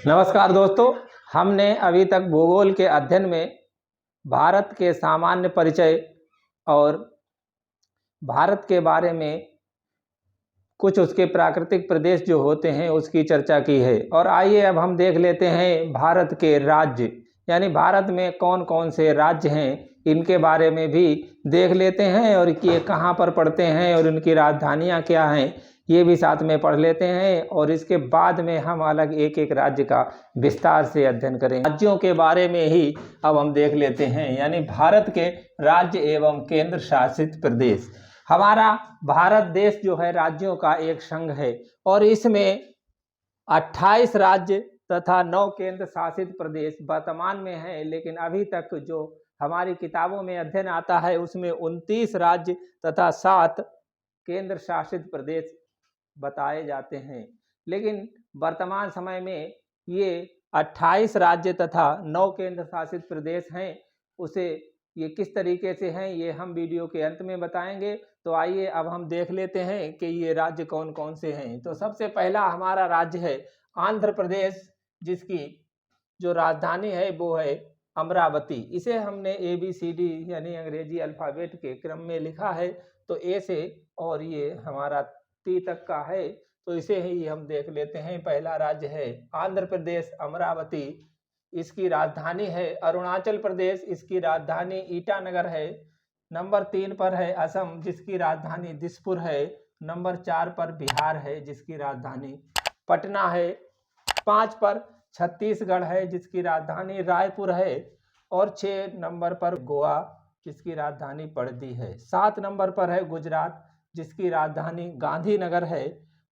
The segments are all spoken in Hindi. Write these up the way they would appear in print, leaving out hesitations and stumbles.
नमस्कार दोस्तों, हमने अभी तक भूगोल के अध्ययन में भारत के सामान्य परिचय और भारत के बारे में कुछ उसके प्राकृतिक प्रदेश जो होते हैं उसकी चर्चा की है। और आइए अब हम देख लेते हैं भारत के राज्य, यानी भारत में कौन कौन से राज्य हैं, इनके बारे में भी देख लेते हैं और ये कहाँ पर पड़ते हैं और इनकी राजधानियाँ क्या हैं ये भी साथ में पढ़ लेते हैं। और इसके बाद में हम अलग एक एक राज्य का विस्तार से अध्ययन करें। राज्यों के बारे में ही अब हम देख लेते हैं, यानी भारत के राज्य एवं केंद्र शासित प्रदेश। हमारा भारत देश जो है राज्यों का एक संघ है और इसमें 28 राज्य तथा 9 केंद्र शासित प्रदेश वर्तमान में है। लेकिन अभी तक जो हमारी किताबों में अध्ययन आता है उसमें 29 राज्य तथा 7 केंद्र शासित प्रदेश बताए जाते हैं। लेकिन वर्तमान समय में ये 28 राज्य तथा 9 केंद्र शासित प्रदेश हैं, उसे ये किस तरीके से हैं ये हम वीडियो के अंत में बताएंगे। तो आइए अब हम देख लेते हैं कि ये राज्य कौन कौन से हैं। तो सबसे पहला हमारा राज्य है आंध्र प्रदेश, जिसकी जो राजधानी है वो है अमरावती। इसे हमने ABCD यानी अंग्रेजी अल्फ़ाबेट के क्रम में लिखा है, तो ए से और ये हमारा टी तक का है, तो इसे ही हम देख लेते हैं। पहला राज्य है आंध्र प्रदेश, अमरावती। इसकी राजधानी है अरुणाचल प्रदेश, इसकी राजधानी ईटानगर है। नंबर 3 पर है असम, जिसकी राजधानी दिसपुर है। नंबर 4 पर बिहार है, जिसकी राजधानी पटना है। 5 पर छत्तीसगढ़ है, जिसकी राजधानी रायपुर है। और 6 नंबर पर गोवा, जिसकी राजधानी पणजी है। 7 नंबर पर है गुजरात, जिसकी राजधानी गांधीनगर है।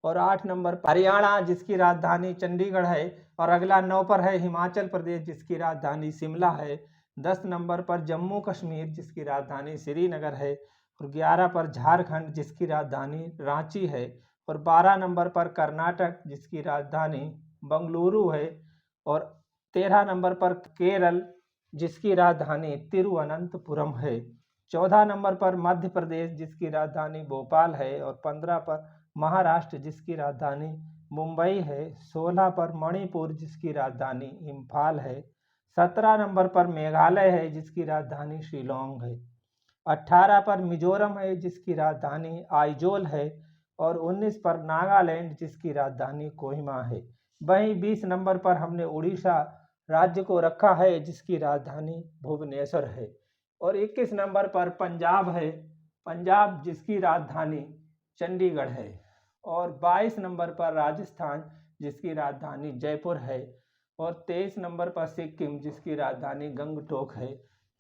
और 8 नंबर पर हरियाणा, जिसकी राजधानी चंडीगढ़ है। और अगला 9 पर है हिमाचल प्रदेश, जिसकी राजधानी शिमला है। 10 नंबर पर जम्मू कश्मीर, जिसकी राजधानी श्रीनगर है। और 11 पर झारखंड, जिसकी राजधानी रांची है। और 12 नंबर पर कर्नाटक, जिसकी राजधानी बंगलुरु है। और 13 नंबर पर केरल, जिसकी राजधानी तिरुवनंतपुरम है। 14 नंबर पर मध्य प्रदेश, जिसकी राजधानी भोपाल है। और 15 पर महाराष्ट्र, जिसकी राजधानी मुंबई है। 16 पर मणिपुर, जिसकी राजधानी इम्फाल है। 17 नंबर पर मेघालय है, जिसकी राजधानी शिलोंग है। 18 पर मिजोरम है, जिसकी राजधानी आइजोल है। और 19 पर नागालैंड, जिसकी राजधानी कोहिमा है। वहीं 20 नंबर पर हमने उड़ीसा राज्य को रखा है, जिसकी राजधानी भुवनेश्वर है। और 21 नंबर पर पंजाब है, पंजाब जिसकी राजधानी चंडीगढ़ है। और 22 नंबर पर राजस्थान, जिसकी राजधानी जयपुर है। और 23 नंबर पर सिक्किम, जिसकी राजधानी गंगटोक है।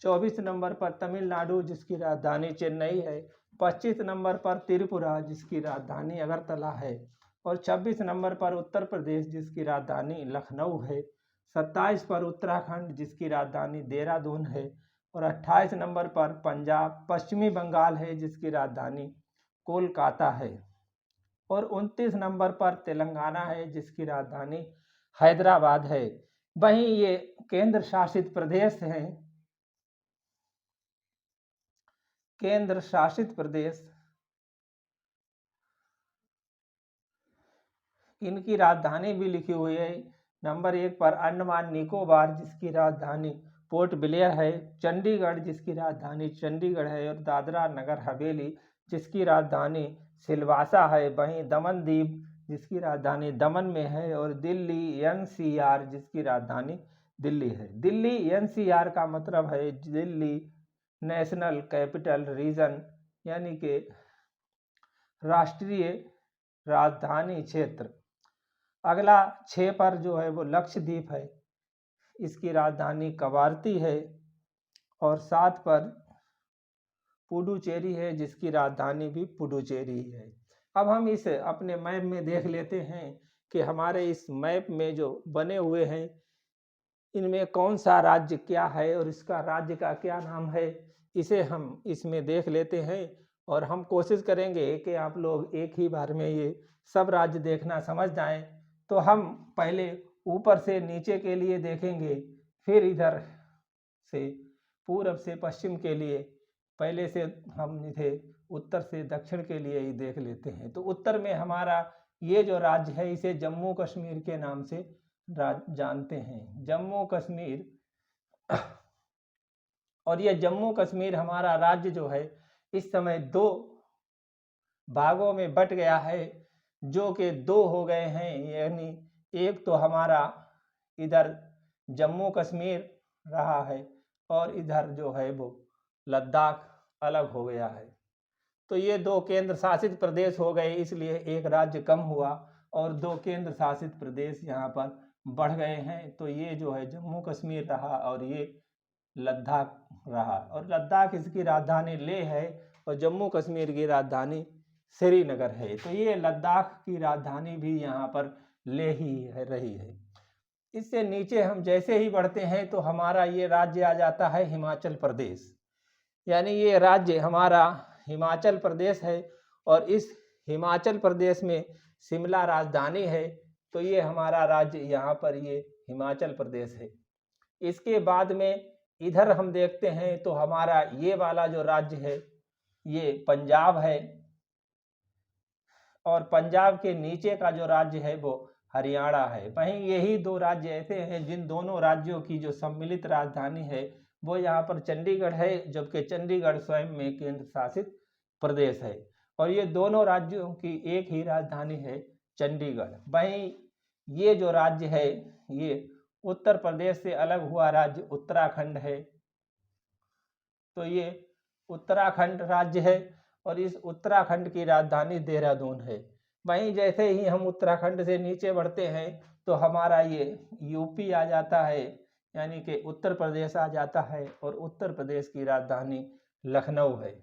24 नंबर पर तमिलनाडु, जिसकी राजधानी चेन्नई है। 25 नंबर पर त्रिपुरा, जिसकी राजधानी अगरतला है। और 26 नंबर पर उत्तर प्रदेश, जिसकी राजधानी लखनऊ है। 27 पर उत्तराखंड, जिसकी राजधानी देहरादून है। और 28 नंबर पर पंजाब पश्चिमी बंगाल है, जिसकी राजधानी कोलकाता है। और 29 नंबर पर तेलंगाना है, जिसकी राजधानी हैदराबाद है। वहीं ये केंद्र शासित प्रदेश हैं, केंद्र शासित प्रदेश, इनकी राजधानी भी लिखी हुई है। नंबर 1 पर अंडमान निकोबार, जिसकी राजधानी पोर्ट ब्लेयर है। चंडीगढ़, जिसकी राजधानी चंडीगढ़ है। और दादरा नगर हवेली, जिसकी राजधानी सिलवासा है। वहीं दमन दीव, जिसकी राजधानी दमन में है। और दिल्ली NCR, जिसकी राजधानी दिल्ली है। दिल्ली NCR का मतलब है दिल्ली नेशनल कैपिटल रीजन, यानी कि राष्ट्रीय राजधानी क्षेत्र। अगला 6 पर जो है वो लक्षद्वीप है, इसकी राजधानी कवारती है। और 7 पर पुडुचेरी है, जिसकी राजधानी भी पुडुचेरी है। अब हम इस अपने मैप में देख लेते हैं कि हमारे इस मैप में जो बने हुए हैं इनमें कौन सा राज्य क्या है और इसका राज्य का क्या नाम है, इसे हम इसमें देख लेते हैं। और हम कोशिश करेंगे कि आप लोग एक ही बार में ये सब राज्य देखना समझ जाएं। तो हम पहले ऊपर से नीचे के लिए देखेंगे, फिर इधर से पूर्व से पश्चिम के लिए, पहले से हम इसे उत्तर से दक्षिण के लिए ही देख लेते हैं। तो उत्तर में हमारा ये जो राज्य है इसे जम्मू कश्मीर के नाम से जानते हैं। जम्मू कश्मीर और ये जम्मू कश्मीर हमारा राज्य जो है इस समय दो भागों में बट गया है, जो कि दो हो गए हैं। यानी एक तो हमारा इधर जम्मू कश्मीर रहा है और इधर जो है वो लद्दाख अलग हो गया है। तो ये दो केंद्र शासित प्रदेश हो गए, इसलिए एक राज्य कम हुआ और दो केंद्र शासित प्रदेश यहाँ पर बढ़ गए हैं। तो ये जो है जम्मू कश्मीर रहा और ये लद्दाख रहा, और लद्दाख इसकी राजधानी लेह है और जम्मू कश्मीर की राजधानी श्रीनगर है। तो ये लद्दाख की राजधानी भी यहाँ पर लेह ही है रही है। इससे नीचे हम जैसे ही बढ़ते हैं तो हमारा ये राज्य आ जाता है हिमाचल प्रदेश। यानी ये राज्य हमारा हिमाचल प्रदेश है और इस हिमाचल प्रदेश में शिमला राजधानी है। तो ये हमारा राज्य यहाँ पर ये हिमाचल प्रदेश है। इसके बाद में इधर हम देखते हैं तो हमारा ये वाला जो राज्य है ये पंजाब है और पंजाब के नीचे का जो राज्य है वो हरियाणा है। वहीं यही दो राज्य ऐसे हैं जिन दोनों राज्यों की जो सम्मिलित राजधानी है वो यहाँ पर चंडीगढ़ है, जबकि चंडीगढ़ स्वयं में केंद्र शासित प्रदेश है और ये दोनों राज्यों की एक ही राजधानी है चंडीगढ़। वहीं ये जो राज्य है ये उत्तर प्रदेश से अलग हुआ राज्य उत्तराखंड है। तो ये उत्तराखंड राज्य है और इस उत्तराखंड की राजधानी देहरादून है। वहीं जैसे ही हम उत्तराखंड से नीचे बढ़ते हैं तो हमारा ये यूपी आ जाता है, यानी कि उत्तर प्रदेश आ जाता है और उत्तर प्रदेश की राजधानी लखनऊ है।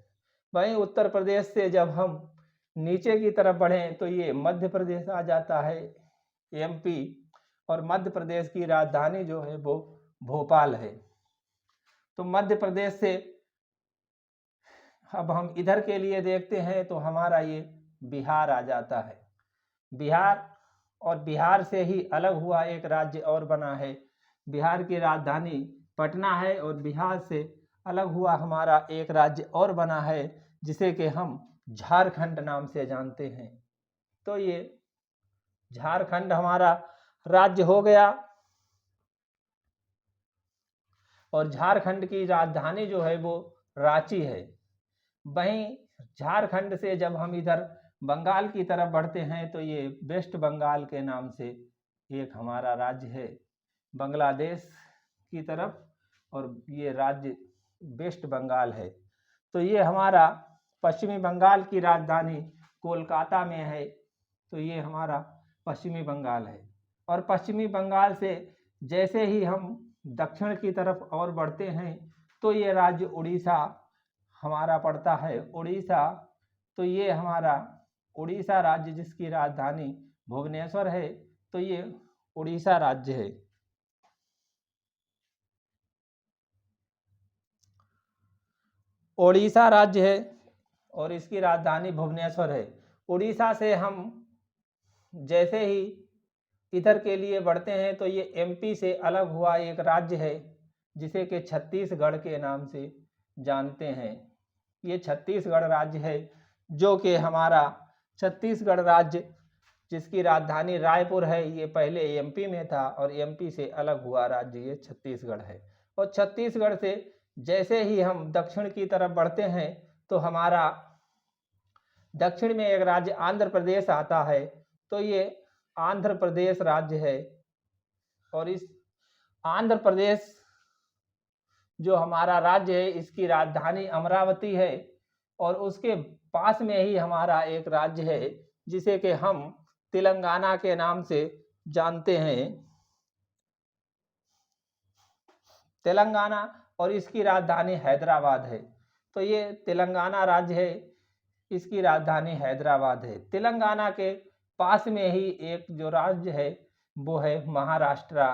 वहीं उत्तर प्रदेश से जब हम नीचे की तरफ बढ़ें तो ये मध्य प्रदेश आ जाता है, एमपी, और मध्य प्रदेश की राजधानी जो है वो भोपाल है। तो मध्य प्रदेश से अब हम इधर के लिए देखते हैं तो हमारा ये बिहार आ जाता है। बिहार, और बिहार से ही अलग हुआ एक राज्य और बना है। बिहार की राजधानी पटना है और बिहार से अलग हुआ हमारा एक राज्य और बना है जिसे कि हम झारखंड नाम से जानते हैं। तो ये झारखंड हमारा राज्य हो गया और झारखंड की राजधानी जो है वो रांची है। वहीं झारखंड से जब हम इधर बंगाल की तरफ बढ़ते हैं तो ये वेस्ट बंगाल के नाम से एक हमारा राज्य है बांग्लादेश की तरफ, और ये राज्य वेस्ट बंगाल है। तो ये हमारा पश्चिमी बंगाल की राजधानी कोलकाता में है। तो ये हमारा पश्चिमी बंगाल है और पश्चिमी बंगाल से जैसे ही हम दक्षिण की तरफ और बढ़ते हैं तो ये राज्य उड़ीसा हमारा पड़ता है। उड़ीसा, तो ये हमारा उड़ीसा राज्य जिसकी राजधानी भुवनेश्वर है। तो ये उड़ीसा राज्य है। उड़ीसा राज्य है और इसकी राजधानी भुवनेश्वर है। उड़ीसा से हम जैसे ही इधर के लिए बढ़ते हैं तो ये एमपी से अलग हुआ एक राज्य है जिसे कि छत्तीसगढ़ के नाम से जानते हैं। ये छत्तीसगढ़ राज्य है जो कि हमारा छत्तीसगढ़ राज्य जिसकी राजधानी रायपुर है, ये पहले एमपी में था और एमपी से अलग हुआ राज्य ये छत्तीसगढ़ है। और छत्तीसगढ़ से जैसे ही हम दक्षिण की तरफ बढ़ते हैं तो हमारा दक्षिण में एक राज्य आंध्र प्रदेश आता है। तो ये आंध्र प्रदेश राज्य है और इस आंध्र प्रदेश जो हमारा राज्य है इसकी राजधानी अमरावती है और उसके पास में ही हमारा एक राज्य है जिसे कि हम तेलंगाना के नाम से जानते हैं, तेलंगाना, और इसकी राजधानी हैदराबाद है। तो ये तेलंगाना राज्य है, इसकी राजधानी हैदराबाद है। तेलंगाना के पास में ही एक जो राज्य है वो है महाराष्ट्र।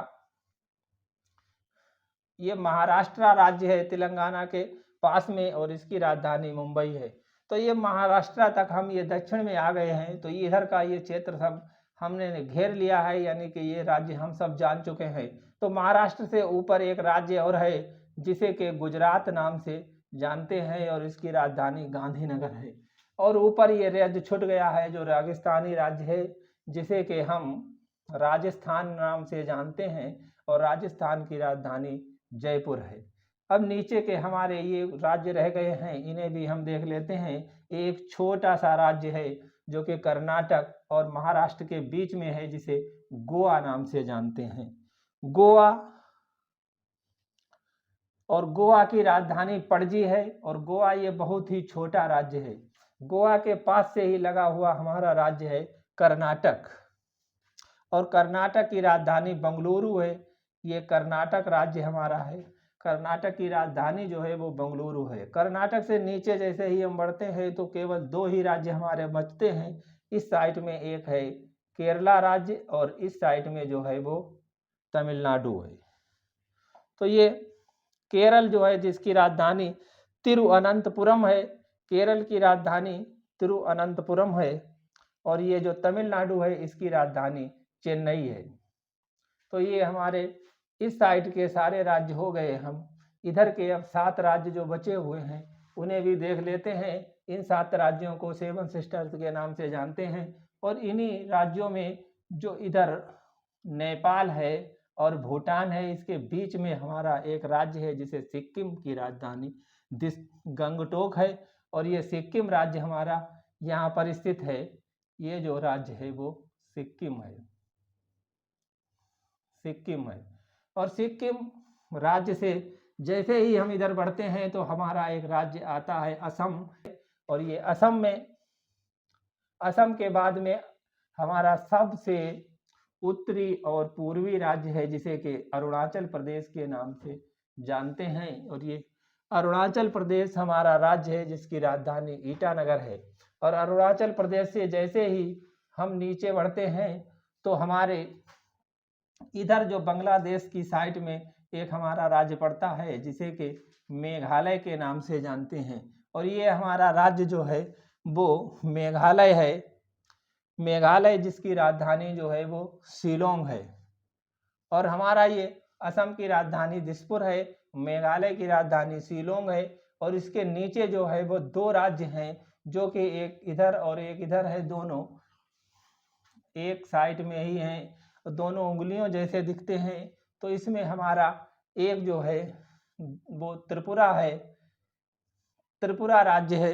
ये महाराष्ट्र राज्य है तेलंगाना के पास में और इसकी राजधानी मुंबई है। तो ये महाराष्ट्र तक हम ये दक्षिण में आ गए हैं। तो इधर का ये क्षेत्र सब हमने घेर लिया है, यानी कि ये राज्य हम सब जान चुके हैं। तो महाराष्ट्र से ऊपर एक राज्य और है जिसे कि गुजरात नाम से जानते हैं और इसकी राजधानी गांधीनगर है। और ऊपर ये राज्य छूट गया है जो राजस्थानी राज्य है जिसे कि हम राजस्थान नाम से जानते हैं और राजस्थान की राजधानी जयपुर है। अब नीचे के हमारे ये राज्य रह गए हैं, इन्हें भी हम देख लेते हैं। एक छोटा सा राज्य है जो कि कर्नाटक और महाराष्ट्र के बीच में है, जिसे गोवा नाम से जानते हैं। गोवा, और गोवा की राजधानी पणजी है। और गोवा ये बहुत ही छोटा राज्य है। गोवा के पास से ही लगा हुआ हमारा राज्य है कर्नाटक, और कर्नाटक की राजधानी बंगलुरु है। ये कर्नाटक राज्य हमारा है। कर्नाटक की राजधानी जो है वो बंगलुरु है। कर्नाटक से नीचे जैसे ही हम बढ़ते हैं तो केवल 2 ही राज्य हमारे बचते हैं। इस साइड में एक है केरला राज्य और इस साइड में जो है वो तमिलनाडु है। तो ये केरल जो है जिसकी राजधानी तिरुअनंतपुरम है, केरल की राजधानी तिरुअनंतपुरम है। और ये जो तमिलनाडु है इसकी राजधानी चेन्नई है। तो ये हमारे इस साइड के सारे राज्य हो गए। हम इधर के अब 7 राज्य जो बचे हुए हैं उन्हें भी देख लेते हैं। इन 7 राज्यों को 7 सिस्टर्स के नाम से जानते हैं। और इन्हीं राज्यों में जो इधर नेपाल है और भूटान है, इसके बीच में हमारा एक राज्य है जिसे सिक्किम की राजधानी गंगटोक है। और ये सिक्किम राज्य हमारा यहाँ पर स्थित है। ये जो राज्य है वो सिक्किम है, सिक्किम है। और सिक्किम राज्य से जैसे ही हम इधर बढ़ते हैं तो हमारा एक राज्य आता है असम। और ये असम में, असम के बाद में हमारा सबसे उत्तरी और पूर्वी राज्य है जिसे कि अरुणाचल प्रदेश के नाम से जानते हैं। और ये अरुणाचल प्रदेश हमारा राज्य है जिसकी राजधानी ईटानगर है। और अरुणाचल प्रदेश से जैसे ही हम नीचे बढ़ते हैं तो हमारे इधर जो बांग्लादेश की साइड में एक हमारा राज्य पड़ता है जिसे कि मेघालय के नाम से जानते हैं। और ये हमारा राज्य जो है वो मेघालय है। मेघालय जिसकी राजधानी जो है वो शिलोंग है। और हमारा ये असम की राजधानी दिसपुर है, मेघालय की राजधानी शिलोंग है। और इसके नीचे जो है वो 2 राज्य हैं जो कि एक इधर और एक इधर है, दोनों एक साइड में ही हैं, दोनों उंगलियों जैसे दिखते हैं। तो इसमें हमारा एक जो है वो त्रिपुरा है, त्रिपुरा राज्य है,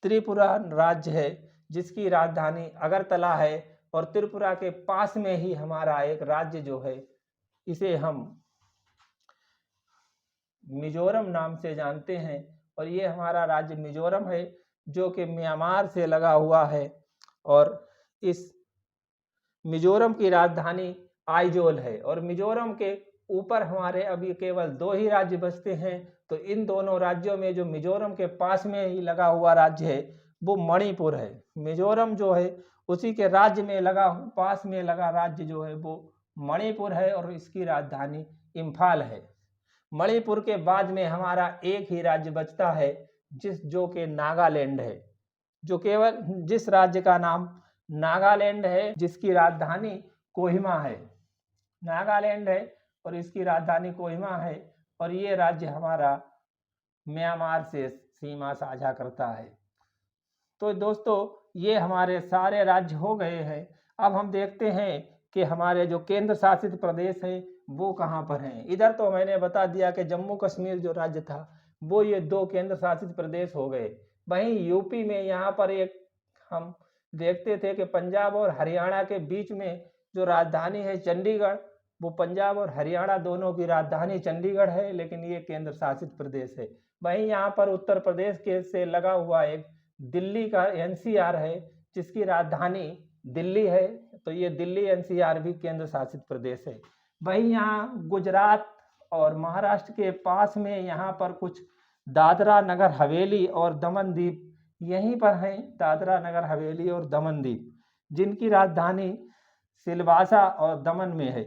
त्रिपुरा राज्य है जिसकी राजधानी अगरतला है। और त्रिपुरा के पास में ही हमारा एक राज्य जो है इसे हम मिजोरम नाम से जानते हैं। और ये हमारा राज्य मिजोरम है जो कि म्यांमार से लगा हुआ है। और इस मिजोरम की राजधानी आइजोल है। और मिजोरम के ऊपर हमारे अभी केवल 2 ही राज्य बचते हैं। तो इन दोनों राज्यों में जो मिजोरम के पास में ही लगा हुआ राज्य है वो मणिपुर है। मिजोरम जो है उसी के राज्य में लगा, पास में लगा राज्य जो है वो मणिपुर है और इसकी राजधानी इम्फाल है। मणिपुर के बाद में हमारा एक ही राज्य बचता है जो कि नागालैंड है, जो केवल जिस राज्य का नाम नागालैंड है जिसकी राजधानी कोहिमा है। नागालैंड है और इसकी राजधानी कोहिमा है। और ये राज्य हमारा म्यांमार से सीमा साझा करता है। तो दोस्तों ये हमारे सारे राज्य हो गए हैं। अब हम देखते हैं कि हमारे जो केंद्र शासित प्रदेश हैं वो कहाँ पर हैं। इधर तो मैंने बता दिया कि जम्मू कश्मीर जो राज्य था वो ये 2 केंद्र शासित प्रदेश हो गए। वहीं यूपी में यहाँ पर एक हम देखते थे कि पंजाब और हरियाणा के बीच में जो राजधानी है चंडीगढ़, वो पंजाब और हरियाणा दोनों की राजधानी चंडीगढ़ है, लेकिन ये केंद्र शासित प्रदेश है। वहीं यहाँ पर उत्तर प्रदेश के से लगा हुआ एक दिल्ली का एनसीआर है जिसकी राजधानी दिल्ली है। तो ये दिल्ली एनसीआर भी केंद्र शासित प्रदेश है। वहीं यहाँ गुजरात और महाराष्ट्र के पास में यहाँ पर कुछ दादरा नगर हवेली और दमन दीप यहीं पर हैं। दादरा नगर हवेली और दमन दीप जिनकी राजधानी सिलवासा और दमन में है।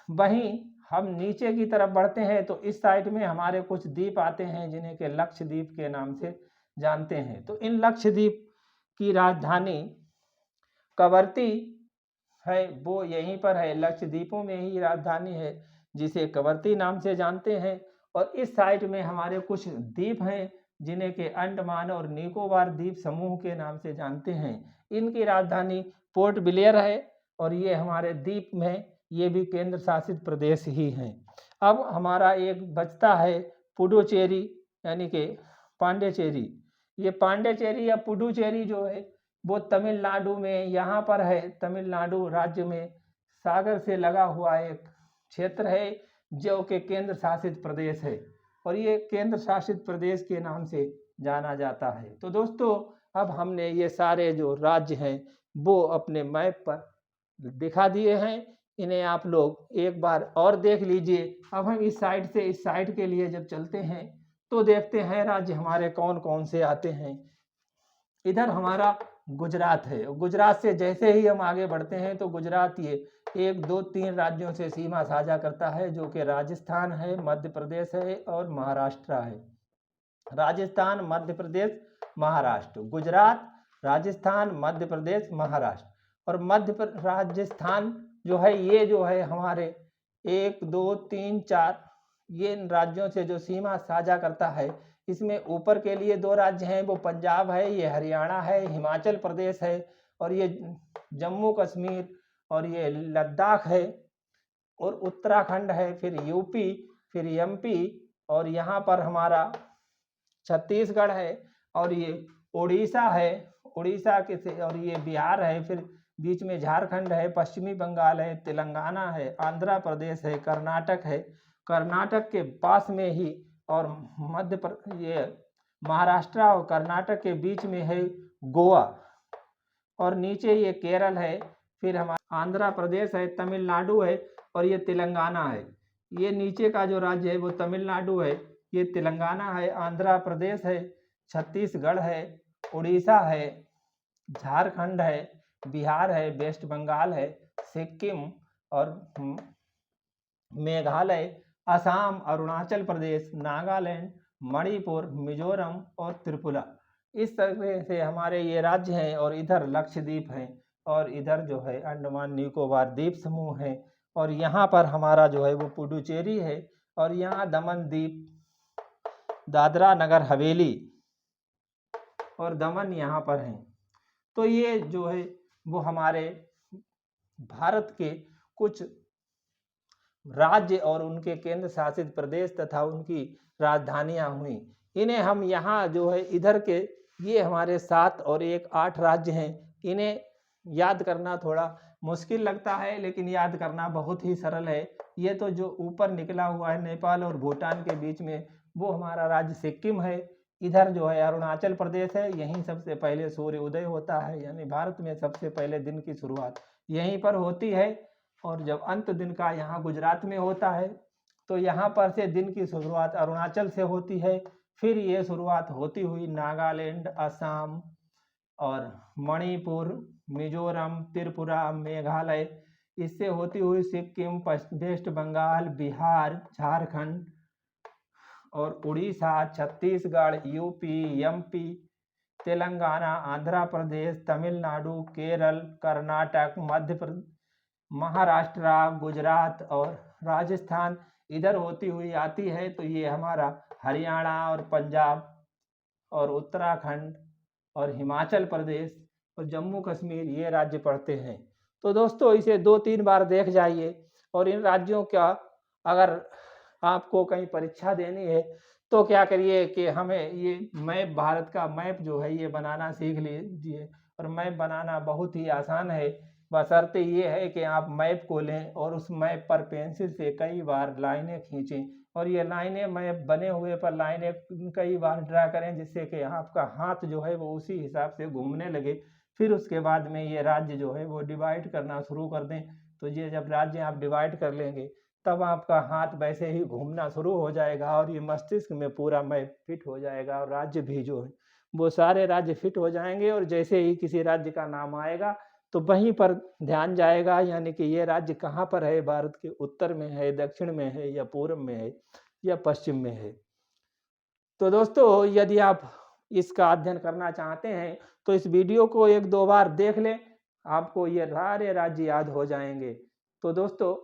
वहीं हम नीचे की तरफ बढ़ते हैं तो इस साइड में हमारे कुछ द्वीप आते हैं जिन्हें के लक्षद्वीप के नाम से जानते हैं। तो इन लक्षद्वीप की राजधानी कवरत्ती है, वो यहीं पर है, लक्षद्वीपों में ही राजधानी है जिसे कवरत्ती नाम से जानते हैं। और इस साइड में हमारे कुछ द्वीप हैं जिन्हें के अंडमान और निकोबार द्वीप समूह के नाम से जानते हैं। इनकी राजधानी पोर्ट ब्लेयर है और ये हमारे द्वीप में ये भी केंद्र शासित प्रदेश ही हैं। अब हमारा एक बचता है पुडुचेरी यानी कि पांडिचेरी। ये पांडिचेरी या पुडुचेरी जो है वो तमिलनाडु में यहाँ पर है। तमिलनाडु राज्य में सागर से लगा हुआ एक क्षेत्र है जो कि केंद्र शासित प्रदेश है और ये केंद्र शासित प्रदेश के नाम से जाना जाता है। तो दोस्तों अब हमने ये सारे जो राज्य हैं वो अपने मैप पर दिखा दिए हैं। इन्हें आप लोग एक बार और देख लीजिए। अब हम इस साइड से इस साइड के लिए जब चलते हैं तो देखते हैं राज्य हमारे कौन कौन से आते हैं। इधर हमारा गुजरात है। गुजरात से जैसे ही हम आगे बढ़ते हैं तो गुजरात ये 1 2 3 राज्यों से सीमा साझा करता है जो कि राजस्थान है, मध्य प्रदेश है और महाराष्ट्र है। राजस्थान, मध्य प्रदेश, महाराष्ट्र। गुजरात, राजस्थान, मध्य प्रदेश, महाराष्ट्र। और राजस्थान जो है ये जो है हमारे 1 2 3 4 ये इन राज्यों से जो सीमा साझा करता है। इसमें ऊपर के लिए 2 राज्य हैं, वो पंजाब है, ये हरियाणा है, हिमाचल प्रदेश है और ये जम्मू कश्मीर और ये लद्दाख है और उत्तराखंड है, फिर यूपी, फिर एमपी और यहाँ पर हमारा छत्तीसगढ़ है और ये उड़ीसा है, उड़ीसा के से और ये बिहार है, फिर बीच में झारखंड है, पश्चिमी बंगाल है, तेलंगाना है, आंध्र प्रदेश है, कर्नाटक है। कर्नाटक के पास में ही और ये महाराष्ट्र और कर्नाटक के बीच में है गोवा और नीचे ये केरल है, फिर हमारा आंध्र प्रदेश है, तमिलनाडु है और ये तेलंगाना है। ये नीचे का जो राज्य है वो तमिलनाडु है, ये तेलंगाना है, आंध्र प्रदेश है, छत्तीसगढ़ है, उड़ीसा है, झारखंड है, बिहार है, वेस्ट बंगाल है, सिक्किम और मेघालय, असम, अरुणाचल प्रदेश, नागालैंड, मणिपुर, मिजोरम और त्रिपुरा। इस तरह से हमारे ये राज्य हैं और इधर लक्षद्वीप हैं और इधर जो है अंडमान निकोबार द्वीप समूह है और यहाँ पर हमारा जो है वो पुडुचेरी है और यहाँ दमन द्वीप, दादरा नगर हवेली और दमन यहाँ पर हैं। तो ये जो है वो हमारे भारत के कुछ राज्य और उनके केंद्र शासित प्रदेश तथा उनकी राजधानियां हुई। इन्हें हम यहाँ जो है इधर के ये हमारे 7 और 1 8 राज्य हैं। इन्हें याद करना थोड़ा मुश्किल लगता है लेकिन याद करना बहुत ही सरल है। ये तो जो ऊपर निकला हुआ है नेपाल और भूटान के बीच में वो हमारा राज्य सिक्किम है। इधर जो है अरुणाचल प्रदेश है, यहीं सबसे पहले सूर्य उदय होता है, यानी भारत में सबसे पहले दिन की शुरुआत यहीं पर होती है और जब अंत दिन का यहाँ गुजरात में होता है तो यहाँ पर से दिन की शुरुआत अरुणाचल से होती है। फिर ये शुरुआत होती हुई नागालैंड, असम और मणिपुर, मिजोरम, त्रिपुरा, मेघालय, इससे होती हुई सिक्किम, वेस्ट बंगाल, बिहार, झारखंड और उड़ीसा, छत्तीसगढ़, यूपी, एमपी, तेलंगाना, आंध्र प्रदेश, तमिलनाडु, केरल, कर्नाटक, मध्य प्रदेश, महाराष्ट्र, गुजरात और राजस्थान इधर होती हुई आती है। तो ये हमारा हरियाणा और पंजाब और उत्तराखंड और हिमाचल प्रदेश और जम्मू कश्मीर ये राज्य पड़ते हैं। तो दोस्तों इसे 2-3 बार देख जाइए और इन राज्यों का अगर आपको कहीं परीक्षा देनी है तो क्या करिए कि हमें ये मैप, भारत का मैप जो है ये बनाना सीख लीजिए। और मैप बनाना बहुत ही आसान है, बशर्ते ये है कि आप मैप को लें और उस मैप पर पेंसिल से कई बार लाइनें खींचें और ये लाइनें मैप बने हुए पर लाइनें कई बार ड्रा करें जिससे कि आपका हाथ जो है वो उसी हिसाब से घूमने लगे। फिर उसके बाद में ये राज्य जो है वो डिवाइड करना शुरू कर दें। तो ये जब राज्य आप डिवाइड कर लेंगे तब आपका हाथ वैसे ही घूमना शुरू हो जाएगा और ये मस्तिष्क में पूरा मैप फिट हो जाएगा और राज्य भी जो है वो सारे राज्य फिट हो जाएंगे। और जैसे ही किसी राज्य का नाम आएगा तो वहीं पर ध्यान जाएगा, यानी कि ये राज्य कहाँ पर है, भारत के उत्तर में है, दक्षिण में है या पूर्व में है या पश्चिम में है। तो दोस्तों यदि आप इसका अध्ययन करना चाहते हैं तो इस वीडियो को 1-2 बार देख लें, आपको ये सारे राज्य याद हो जाएंगे। तो दोस्तों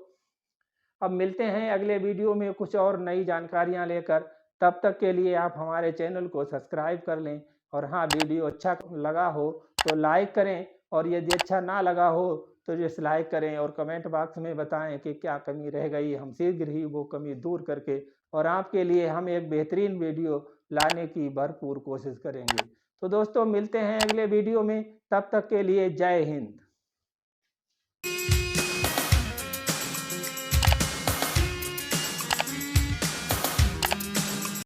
अब मिलते हैं अगले वीडियो में कुछ और नई जानकारियां लेकर। तब तक के लिए आप हमारे चैनल को सब्सक्राइब कर लें और हाँ, वीडियो अच्छा लगा हो तो लाइक करें और यदि अच्छा ना लगा हो तो इस लाइक करें और कमेंट बॉक्स में बताएं कि क्या कमी रह गई। हम शीघ्र ही वो कमी दूर करके और आपके लिए हम एक बेहतरीन वीडियो लाने की भरपूर कोशिश करेंगे। तो दोस्तों मिलते हैं अगले वीडियो में, तब तक के लिए जय हिंद।